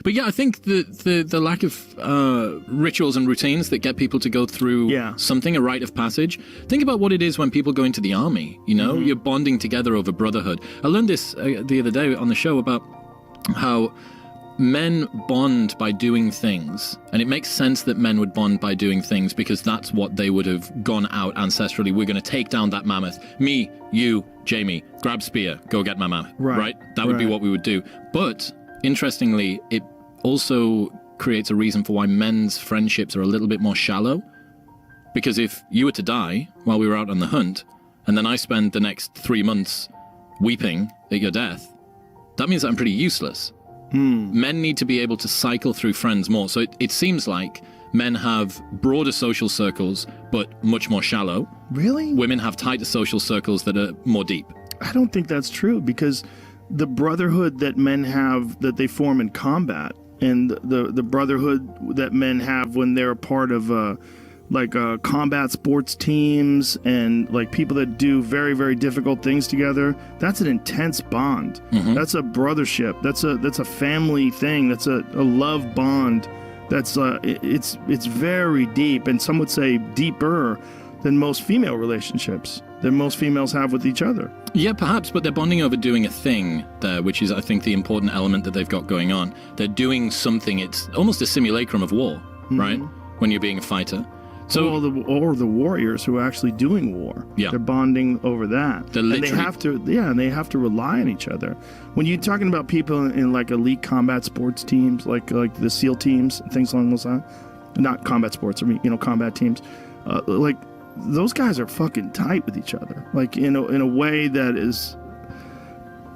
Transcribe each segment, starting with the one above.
But yeah, I think the lack of rituals and routines that get people to go through something, a rite of passage. Think about what it is when people go into the army, you know? You're bonding together over brotherhood. I learned this the other day on the show about how men bond by doing things, and it makes sense that men would bond by doing things because that's what they would have gone out ancestrally. We're going to take down that mammoth. Me, you, Jamie, grab spear, go get my mammoth. Right? That would be what we would do. But interestingly, it also creates a reason for why men's friendships are a little bit more shallow. Because if you were to die while we were out on the hunt, and then I spend the next 3 months weeping at your death, that means that I'm pretty useless. Men need to be able to cycle through friends more. So it seems like men have broader social circles, but much more shallow. Really? Women have tighter social circles that are more deep. I don't think that's true, because the brotherhood that men have, that they form in combat, and the brotherhood that men have when they're a part of combat sports teams and like people that do very, very difficult things together, that's an intense bond. That's a brothership. That's a family thing. That's a love bond. That's it's very deep, and some would say deeper than most female relationships that most females have with each other. Yeah, perhaps, but they're bonding over doing a thing there, which is, I think, the important element that they've got going on. They're doing something. It's almost a simulacrum of war, right? When you're being a fighter. So, or the warriors who are actually doing war. They're bonding over that. And they have to rely on each other. When you're talking about people in like elite combat sports teams, like the SEAL teams and things along those lines, not combat sports, I mean, combat teams, like those guys are fucking tight with each other. Like in a way that is,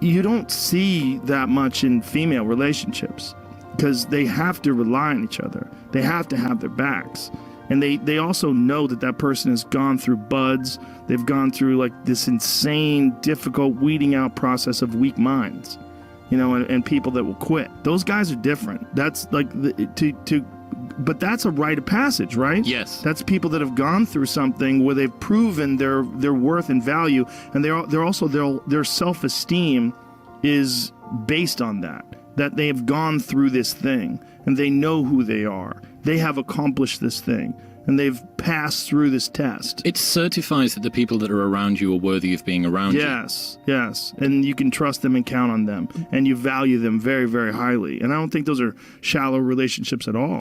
you don't see that much in female relationships, because they have to rely on each other. They have to have their backs. And they also know that person has gone through buds. They've gone through like this insane, difficult weeding out process of weak minds, and people that will quit. Those guys are different. That's like but that's a rite of passage, right? Yes. That's people that have gone through something where they've proven their worth and value, and they're also their self-esteem is based on that they have gone through this thing and they know who they are. They have accomplished this thing, and they've passed through this test. It certifies that the people that are around you are worthy of being around you. Yes. And you can trust them and count on them, and you value them very, very highly. And I don't think those are shallow relationships at all.